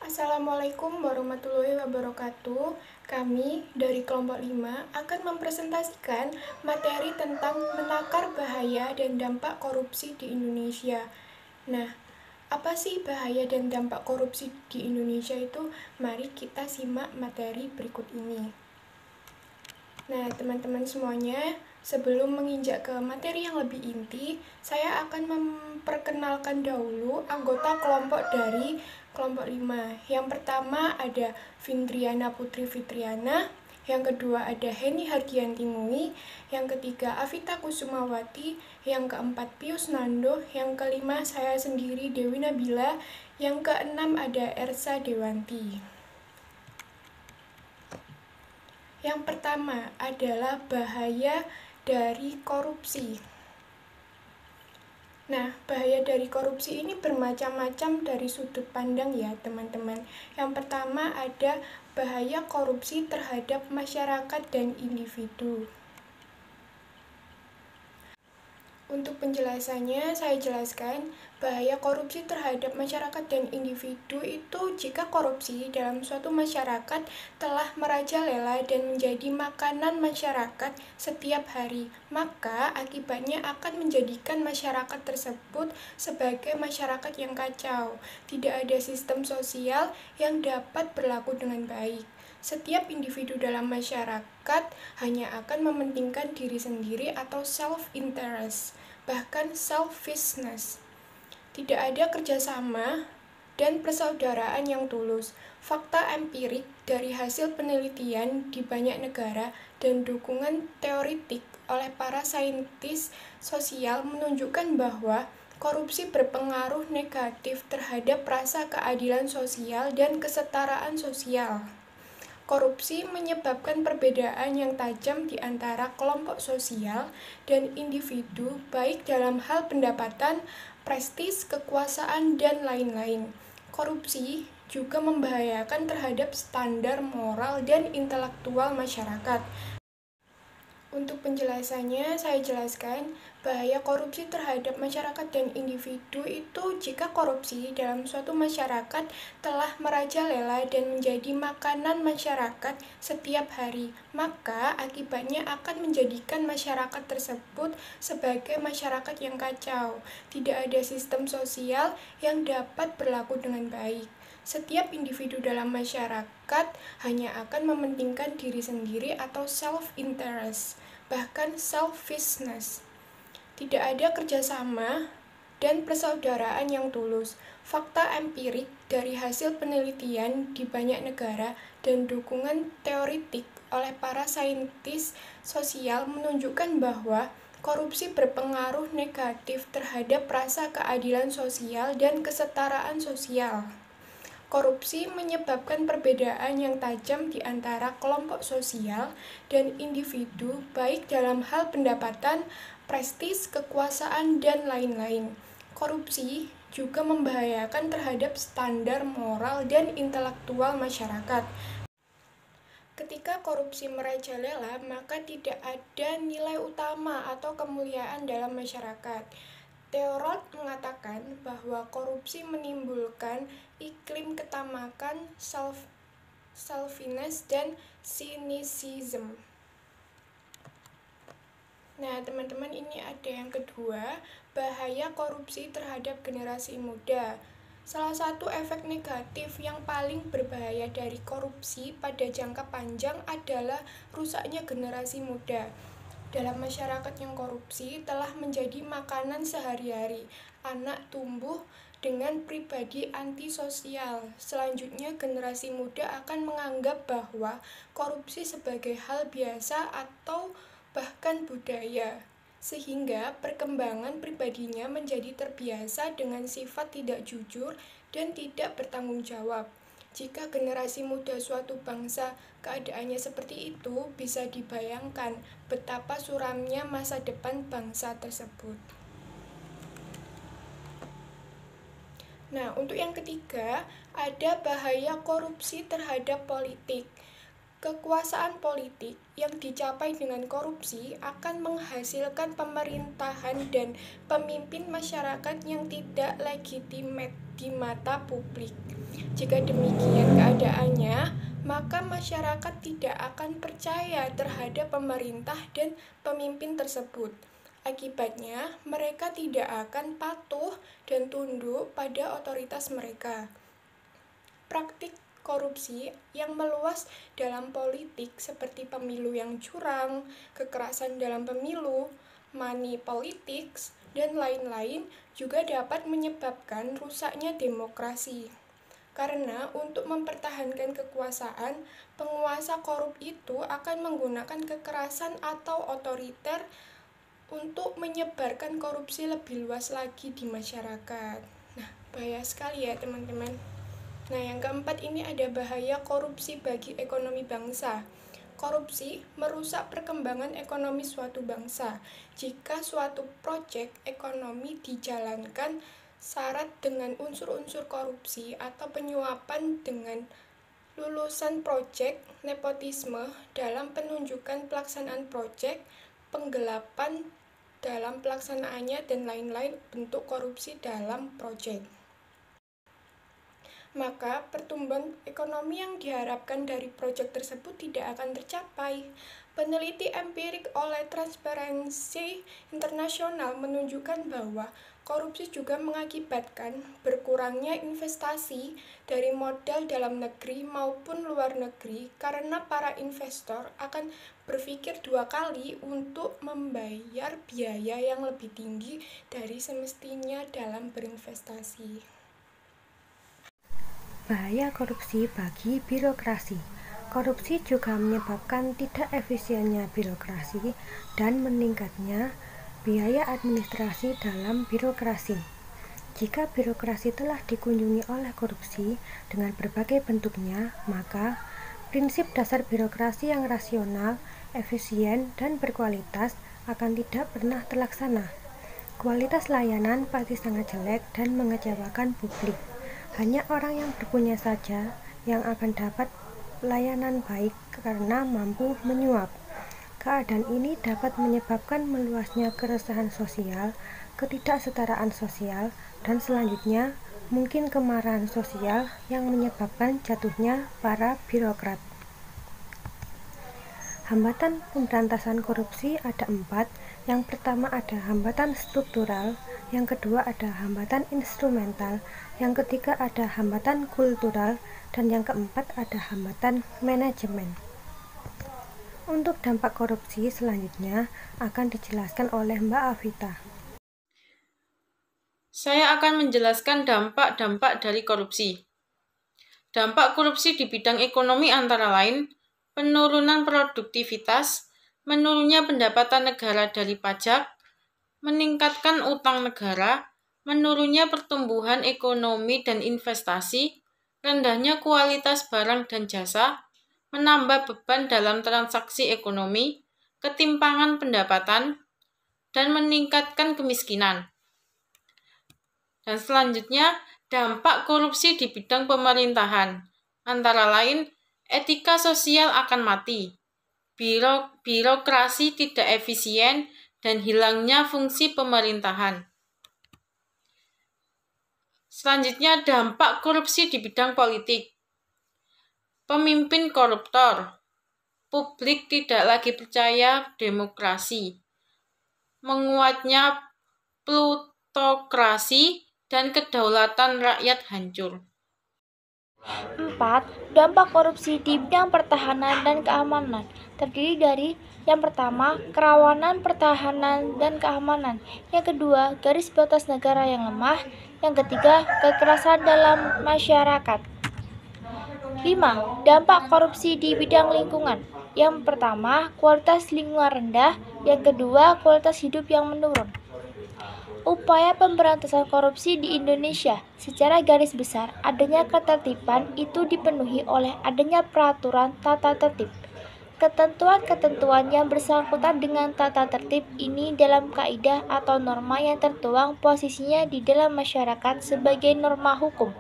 Assalamualaikum warahmatullahi wabarakatuh. Kami dari kelompok 5 akan mempresentasikan materi tentang menakar bahaya dan dampak korupsi di Indonesia. Nah, apa sih bahaya dan dampak korupsi di Indonesia itu? Mari kita simak materi berikut ini. Nah, teman-teman semuanya, sebelum menginjak ke materi yang lebih inti, saya akan memperkenalkan dahulu anggota kelompok dari kelompok 5. Yang pertama ada Vindriana Putri Fitriana, yang kedua ada Heni Hardianti Mui, yang ketiga Avita Kusumawati, yang keempat Pius Nando, yang kelima saya sendiri Dewi Nabila, yang keenam ada Ersa Dewanti. Yang pertama adalah bahaya dari korupsi. Nah, bahaya dari korupsi ini bermacam-macam dari sudut pandang ya, teman-teman. Yang pertama ada bahaya korupsi terhadap masyarakat dan individu. Untuk penjelasannya, saya jelaskan bahaya korupsi terhadap masyarakat dan individu itu jika korupsi dalam suatu masyarakat telah merajalela dan menjadi makanan masyarakat setiap hari, maka akibatnya akan menjadikan masyarakat tersebut sebagai masyarakat yang kacau. Tidak ada sistem sosial yang dapat berlaku dengan baik. Setiap individu dalam masyarakat hanya akan mementingkan diri sendiri atau self-interest, bahkan selfishness. Tidak ada kerjasama dan persaudaraan yang tulus. Fakta empirik dari hasil penelitian di banyak negara dan dukungan teoritik oleh para saintis sosial menunjukkan bahwa korupsi berpengaruh negatif terhadap rasa keadilan sosial dan kesetaraan sosial. Korupsi menyebabkan perbedaan yang tajam di antara kelompok sosial dan individu, baik dalam hal pendapatan, prestis, kekuasaan, dan lain-lain. Korupsi juga membahayakan terhadap standar moral dan intelektual masyarakat. Untuk penjelasannya, saya jelaskan bahaya korupsi terhadap masyarakat dan individu itu jika korupsi dalam suatu masyarakat telah merajalela dan menjadi makanan masyarakat setiap hari, maka akibatnya akan menjadikan masyarakat tersebut sebagai masyarakat yang kacau. Tidak ada sistem sosial yang dapat berlaku dengan baik. Setiap individu dalam masyarakat hanya akan mementingkan diri sendiri atau self-interest, bahkan selfishness. Tidak ada kerjasama dan persaudaraan yang tulus. Fakta empirik dari hasil penelitian di banyak negara dan dukungan teoritik oleh para saintis sosial menunjukkan bahwa korupsi berpengaruh negatif terhadap rasa keadilan sosial dan kesetaraan sosial. Korupsi menyebabkan perbedaan yang tajam di antara kelompok sosial dan individu, baik dalam hal pendapatan, prestis, kekuasaan, dan lain-lain. Korupsi juga membahayakan terhadap standar moral dan intelektual masyarakat. Ketika korupsi merajalela, maka tidak ada nilai utama atau kemuliaan dalam masyarakat. Teorot mengatakan bahwa korupsi menimbulkan iklim ketamakan, selfishness, dan cynicism. Nah, teman-teman, ini ada yang kedua, bahaya korupsi terhadap generasi muda. Salah satu efek negatif yang paling berbahaya dari korupsi pada jangka panjang adalah rusaknya generasi muda. Dalam masyarakat yang korupsi telah menjadi makanan sehari-hari, anak tumbuh dengan pribadi antisosial. Selanjutnya, generasi muda akan menganggap bahwa korupsi sebagai hal biasa atau bahkan budaya, sehingga perkembangan pribadinya menjadi terbiasa dengan sifat tidak jujur dan tidak bertanggung jawab. Jika generasi muda suatu bangsa keadaannya seperti itu, bisa dibayangkan betapa suramnya masa depan bangsa tersebut. Nah, untuk yang ketiga, ada bahaya korupsi terhadap politik. Kekuasaan politik yang dicapai dengan korupsi akan menghasilkan pemerintahan dan pemimpin masyarakat yang tidak legitimate di mata publik. Jika demikian keadaannya, maka masyarakat tidak akan percaya terhadap pemerintah dan pemimpin tersebut. Akibatnya, mereka tidak akan patuh dan tunduk pada otoritas mereka. Praktik korupsi yang meluas dalam politik seperti pemilu yang curang, kekerasan dalam pemilu, money politics, dan lain-lain juga dapat menyebabkan rusaknya demokrasi. Karena untuk mempertahankan kekuasaan, penguasa korup itu akan menggunakan kekerasan atau otoriter untuk menyebarkan korupsi lebih luas lagi di masyarakat. Nah, bahaya sekali ya teman-teman. Nah, yang keempat ini ada bahaya korupsi bagi ekonomi bangsa. Korupsi merusak perkembangan ekonomi suatu bangsa. Jika suatu proyek ekonomi dijalankan syarat dengan unsur-unsur korupsi atau penyuapan dengan lulusan proyek, nepotisme dalam penunjukan pelaksanaan proyek, penggelapan dalam pelaksanaannya, dan lain-lain bentuk korupsi dalam proyek, maka pertumbuhan ekonomi yang diharapkan dari proyek tersebut tidak akan tercapai. Peneliti empirik oleh Transparency International menunjukkan bahwa korupsi juga mengakibatkan berkurangnya investasi dari modal dalam negeri maupun luar negeri karena para investor akan berpikir dua kali untuk membayar biaya yang lebih tinggi dari semestinya dalam berinvestasi. Bahaya korupsi bagi birokrasi. Korupsi juga menyebabkan tidak efisiennya birokrasi dan meningkatnya biaya administrasi dalam birokrasi. Jika birokrasi telah dikunjungi oleh korupsi dengan berbagai bentuknya, maka prinsip dasar birokrasi yang rasional, efisien, dan berkualitas akan tidak pernah terlaksana. Kualitas layanan pasti sangat jelek dan mengecewakan publik. Hanya orang yang berpunya saja yang akan dapat layanan baik karena mampu menyuap. Keadaan ini dapat menyebabkan meluasnya keresahan sosial, ketidaksetaraan sosial, dan selanjutnya mungkin kemarahan sosial yang menyebabkan jatuhnya para birokrat. Hambatan pemberantasan korupsi ada 4. Yang pertama ada hambatan struktural, yang kedua ada hambatan instrumental, yang ketiga ada hambatan kultural, dan yang keempat ada hambatan manajemen. Untuk dampak korupsi selanjutnya akan dijelaskan oleh Mbak Afita. Saya akan menjelaskan dampak-dampak dari korupsi. Dampak korupsi di bidang ekonomi antara lain penurunan produktivitas, menurunnya pendapatan negara dari pajak, meningkatkan utang negara, menurunnya pertumbuhan ekonomi dan investasi, rendahnya kualitas barang dan jasa, menambah beban dalam transaksi ekonomi, ketimpangan pendapatan, dan meningkatkan kemiskinan. Dan selanjutnya, dampak korupsi di bidang pemerintahan, antara lain etika sosial akan mati, birokrasi tidak efisien, dan hilangnya fungsi pemerintahan. Selanjutnya, dampak korupsi di bidang politik. Pemimpin koruptor, publik tidak lagi percaya demokrasi, menguatnya plutokrasi, dan kedaulatan rakyat hancur. 4. Dampak korupsi di bidang pertahanan dan keamanan terdiri dari yang pertama, kerawanan pertahanan dan keamanan. Yang kedua, garis batas negara yang lemah. Yang ketiga, kekerasan dalam masyarakat. 5. Dampak korupsi di bidang lingkungan. Yang pertama, kualitas lingkungan rendah. Yang kedua, kualitas hidup yang menurun. Upaya pemberantasan korupsi di Indonesia secara garis besar adanya ketertiban itu dipenuhi oleh adanya peraturan tata tertib. Ketentuan-ketentuan yang bersangkutan dengan tata tertib ini dalam kaidah atau norma yang tertuang posisinya di dalam masyarakat sebagai norma hukum.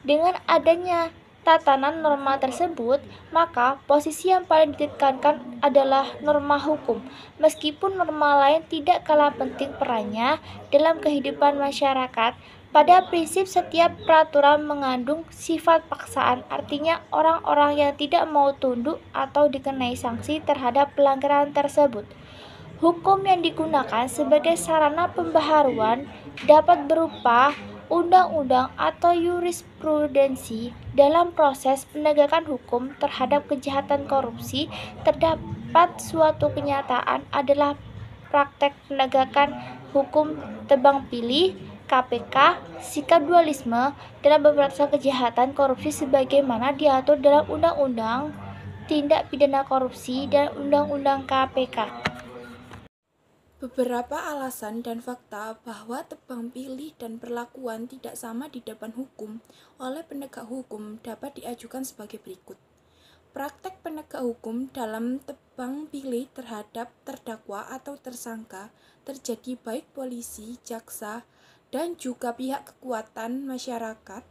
Dengan adanya tatanan norma tersebut, maka posisi yang paling ditekankan adalah norma hukum, meskipun norma lain tidak kalah penting perannya dalam kehidupan masyarakat, Pada prinsip setiap peraturan mengandung sifat paksaan, artinya orang-orang yang tidak mau tunduk atau dikenai sanksi terhadap pelanggaran tersebut. Hukum yang digunakan sebagai sarana pembaharuan dapat berupa undang-undang atau jurisprudensi. Dalam proses penegakan hukum terhadap kejahatan korupsi, terdapat suatu kenyataan adalah praktek penegakan hukum tebang pilih KPK, sikap dualisme dalam pemberantasan kejahatan korupsi sebagaimana diatur dalam Undang-Undang Tindak Pidana Korupsi dan Undang-Undang KPK. Beberapa alasan dan fakta bahwa tebang pilih dan perlakuan tidak sama di depan hukum oleh penegak hukum dapat diajukan sebagai berikut. Praktek penegak hukum dalam tebang pilih terhadap terdakwa atau tersangka terjadi baik polisi, jaksa, dan juga pihak kekuatan masyarakat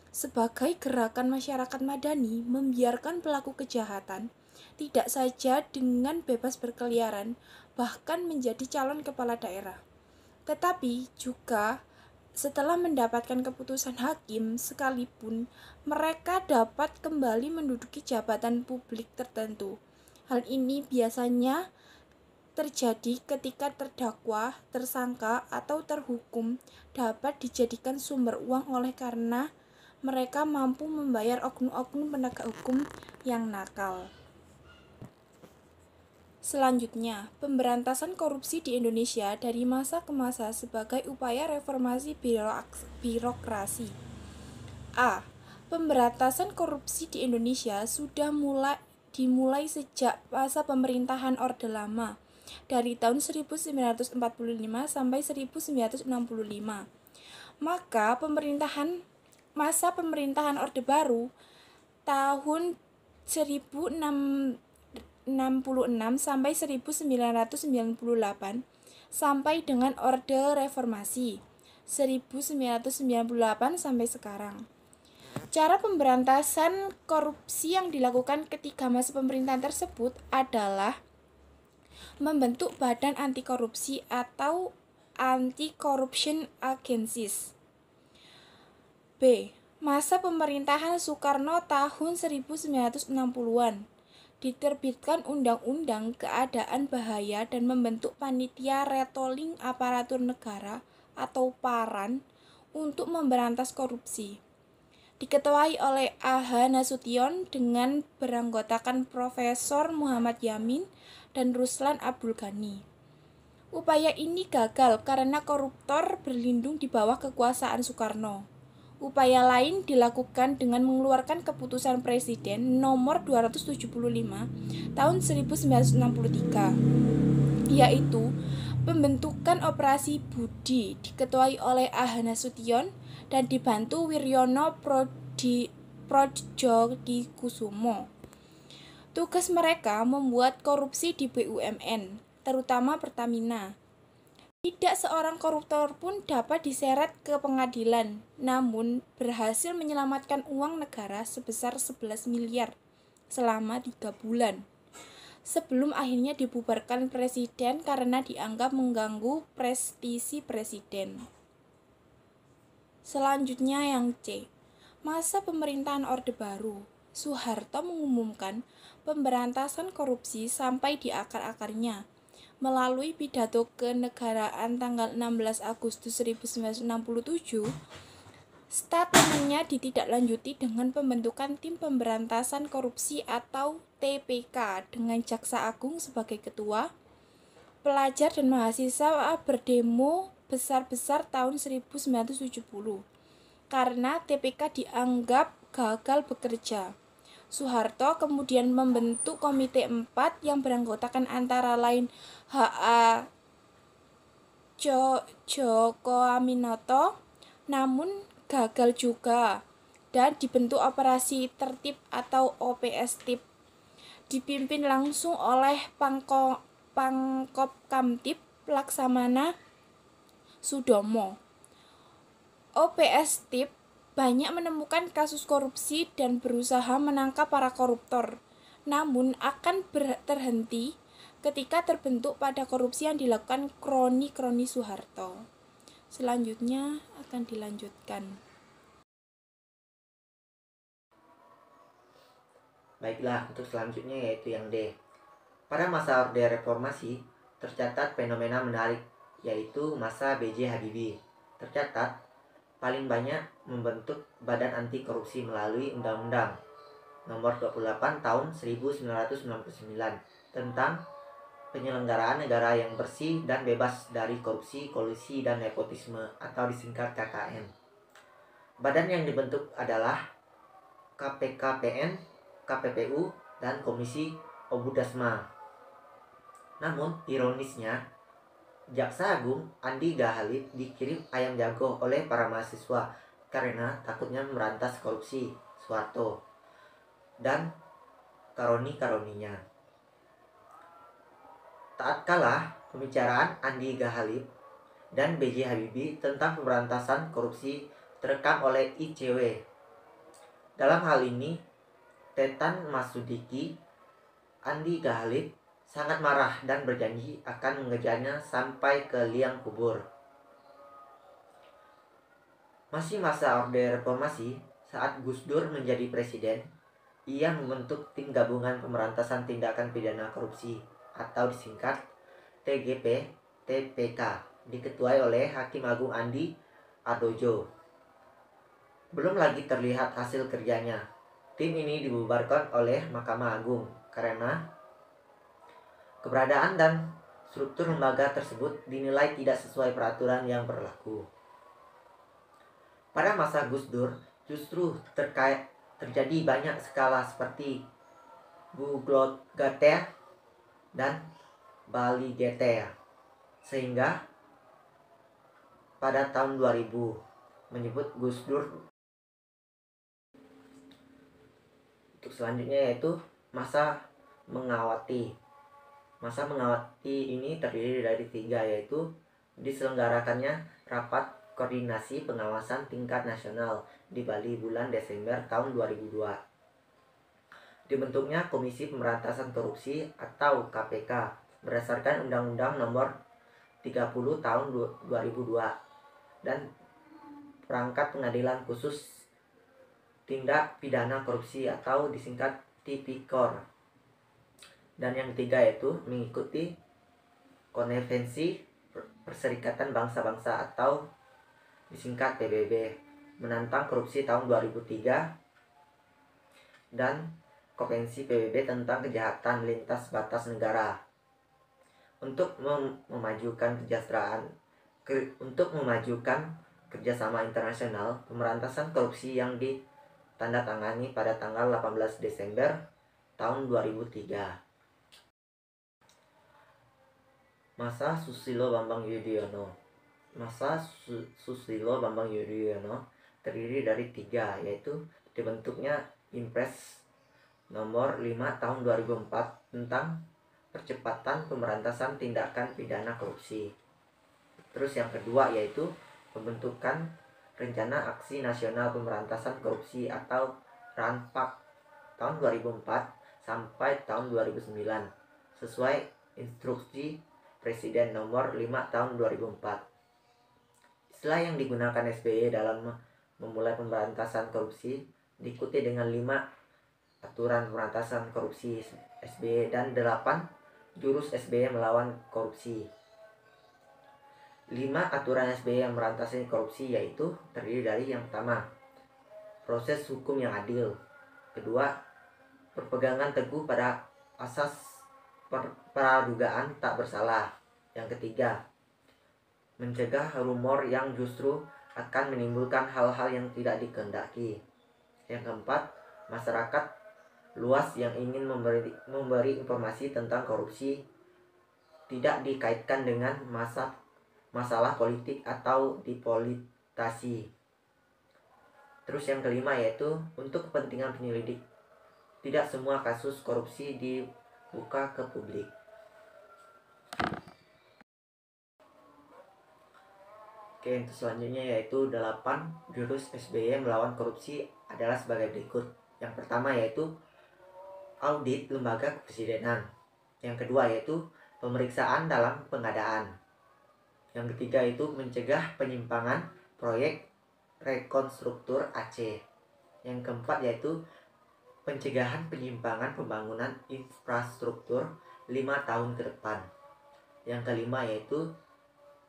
sebagai gerakan masyarakat madani membiarkan pelaku kejahatan tidak saja dengan bebas berkeliaran, bahkan menjadi calon kepala daerah, tetapi juga setelah mendapatkan keputusan hakim sekalipun mereka dapat kembali menduduki jabatan publik tertentu. Hal ini biasanya terjadi ketika terdakwa, tersangka, atau terhukum dapat dijadikan sumber uang oleh karena mereka mampu membayar oknum-oknum penegak hukum yang nakal. Selanjutnya, pemberantasan korupsi di Indonesia dari masa ke masa sebagai upaya reformasi birokrasi. A. Pemberantasan korupsi di Indonesia sudah dimulai sejak masa pemerintahan Orde Lama, dari tahun 1945 sampai 1965. Maka masa pemerintahan Orde Baru tahun 1666 sampai 1998 sampai dengan Orde Reformasi 1998 sampai sekarang. Cara pemberantasan korupsi yang dilakukan ketika masa pemerintahan tersebut adalah membentuk badan anti korupsi atau Anti-Corruption Agencies. B. Masa pemerintahan Soekarno tahun 1960-an. Diterbitkan Undang-Undang Keadaan Bahaya dan membentuk Panitia Retoling Aparatur Negara atau PARAN untuk memberantas korupsi. Diketuai oleh A.H. Nasution dengan beranggotakan Profesor Muhammad Yamin dan Ruslan Abdul Ghani. Upaya ini gagal karena koruptor berlindung di bawah kekuasaan Soekarno. Upaya lain dilakukan dengan mengeluarkan keputusan Presiden nomor 275 tahun 1963, yaitu pembentukan Operasi Budi diketuai oleh A.H. Nasution dan dibantu Wiryono Prodjokikusumo. Tugas mereka membuat korupsi di BUMN, terutama Pertamina. Tidak seorang koruptor pun dapat diseret ke pengadilan, namun berhasil menyelamatkan uang negara sebesar 11 miliar selama 3 bulan. Sebelum akhirnya dibubarkan presiden karena dianggap mengganggu prestisi presiden. Selanjutnya yang C. Masa pemerintahan Orde Baru. Soeharto mengumumkan pemberantasan korupsi sampai di akar-akarnya. Melalui pidato kenegaraan tanggal 16 Agustus 1967, statementnya ditindaklanjuti dengan pembentukan Tim Pemberantasan Korupsi atau TPK dengan Jaksa Agung sebagai ketua. Pelajar dan mahasiswa berdemo besar-besar tahun 1970 karena TPK dianggap gagal bekerja. Soeharto kemudian membentuk Komite 4 yang beranggotakan antara lain H.A. Djoko Aminoto, namun gagal juga, dan dibentuk Operasi Tertib atau OPS-TIP, dipimpin langsung oleh Pangkopkamtib Laksamana Sudomo. OPS-TIP banyak menemukan kasus korupsi dan berusaha menangkap para koruptor, namun akan terhenti ketika terbentuk pada korupsi yang dilakukan kroni-kroni Soeharto. selanjutnya akan dilanjutkan. Baiklah, untuk selanjutnya yaitu yang D. Pada masa Orde Reformasi, tercatat fenomena menarik, yaitu masa B.J. Habibie. Tercatat, paling banyak membentuk badan anti korupsi melalui Undang-Undang Nomor 28 Tahun 1999 tentang penyelenggaraan negara yang bersih dan bebas dari korupsi, kolusi, dan nepotisme atau disingkat KKN. Badan yang dibentuk adalah KPKPN, KPPU, dan Komisi Ombudsman. Namun, ironisnya, Jaksa Agung Andi Gahalib dikirim ayam jago oleh para mahasiswa karena takutnya merantas korupsi Soeharto dan karoni-karoninya. Taat kalah pembicaraan Andi Gahalib dan B.J. Habibie tentang pemberantasan korupsi terekam oleh ICW. Dalam hal ini, Tetan Masudiki, Andi Gahalib sangat marah dan berjanji akan mengejarnya sampai ke liang kubur. Masih masa Orde Reformasi, saat Gus Dur menjadi presiden, ia membentuk tim gabungan pemberantasan tindakan pidana korupsi atau disingkat TGP TPK, diketuai oleh Hakim Agung Andi Ardojo. Belum lagi terlihat hasil kerjanya. Tim ini dibubarkan oleh Mahkamah Agung karena keberadaan dan struktur lembaga tersebut dinilai tidak sesuai peraturan yang berlaku. Pada masa Gus Dur, justru terjadi banyak skala seperti Buglogatea dan Baligetea, sehingga pada tahun 2000 menyebut Gus Dur. Untuk selanjutnya yaitu masa mengawati. Masa mengawati ini terdiri dari 3, yaitu diselenggarakannya rapat koordinasi pengawasan tingkat nasional di Bali bulan Desember tahun 2002. Dibentuknya Komisi Pemberantasan Korupsi atau KPK berdasarkan Undang-Undang Nomor 30 Tahun 2002 dan perangkat pengadilan khusus tindak pidana korupsi atau disingkat Tipikor. Dan yang ketiga yaitu mengikuti Konvensi Perserikatan Bangsa-Bangsa atau disingkat PBB, menantang korupsi tahun 2003, dan Konvensi PBB tentang kejahatan lintas batas negara. Untuk memajukan kerjasama internasional pemberantasan korupsi yang ditandatangani pada tanggal 18 Desember tahun 2003. Masa Susilo Bambang Yudhoyono. Masa Susilo Bambang Yudhoyono terdiri dari 3, yaitu dibentuknya Impres Nomor 5 Tahun 2004 tentang percepatan pemberantasan tindakan pidana korupsi. Terus yang kedua yaitu pembentukan Rencana Aksi Nasional Pemberantasan Korupsi atau RANPAK tahun 2004 sampai tahun 2009 sesuai instruksi Presiden Nomor 5 Tahun 2004. Istilah yang digunakan SBY dalam memulai pemberantasan korupsi diikuti dengan 5 aturan pemberantasan korupsi SBY dan 8 jurus SBY melawan korupsi. 5 aturan SBY yang memberantasan korupsi yaitu terdiri dari yang pertama, proses hukum yang adil. Kedua, berpegangan teguh pada asas pradugaan tak bersalah. Yang ketiga, mencegah rumor yang justru akan menimbulkan hal-hal yang tidak dikehendaki. Yang keempat, masyarakat luas yang ingin memberi informasi tentang korupsi tidak dikaitkan dengan masalah politik atau dipolitisasi. Terus yang kelima yaitu untuk kepentingan penyelidik. Tidak semua kasus korupsi dibuka ke publik. Oke, untuk selanjutnya yaitu 8 jurus SBY melawan korupsi adalah sebagai berikut. Yang pertama yaitu audit lembaga kepresidenan. Yang kedua yaitu pemeriksaan dalam pengadaan. Yang ketiga itu mencegah penyimpangan proyek rekonstruktur Aceh. Yang keempat yaitu pencegahan penyimpangan pembangunan infrastruktur 5 tahun ke depan. Yang kelima yaitu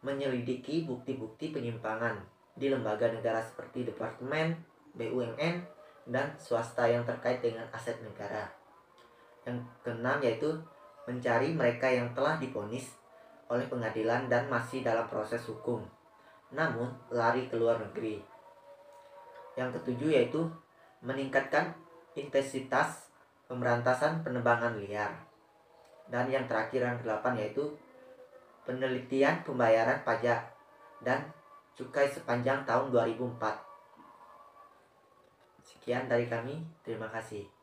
menyelidiki bukti-bukti penyimpangan di lembaga negara seperti departemen, BUMN, dan swasta yang terkait dengan aset negara. Yang keenam yaitu mencari mereka yang telah divonis oleh pengadilan dan masih dalam proses hukum, namun lari ke luar negeri. Yang ketujuh yaitu meningkatkan intensitas pemberantasan penebangan liar. Dan yang terakhir yang kedelapan yaitu penelitian pembayaran pajak dan cukai sepanjang tahun 2004. Sekian dari kami, terima kasih.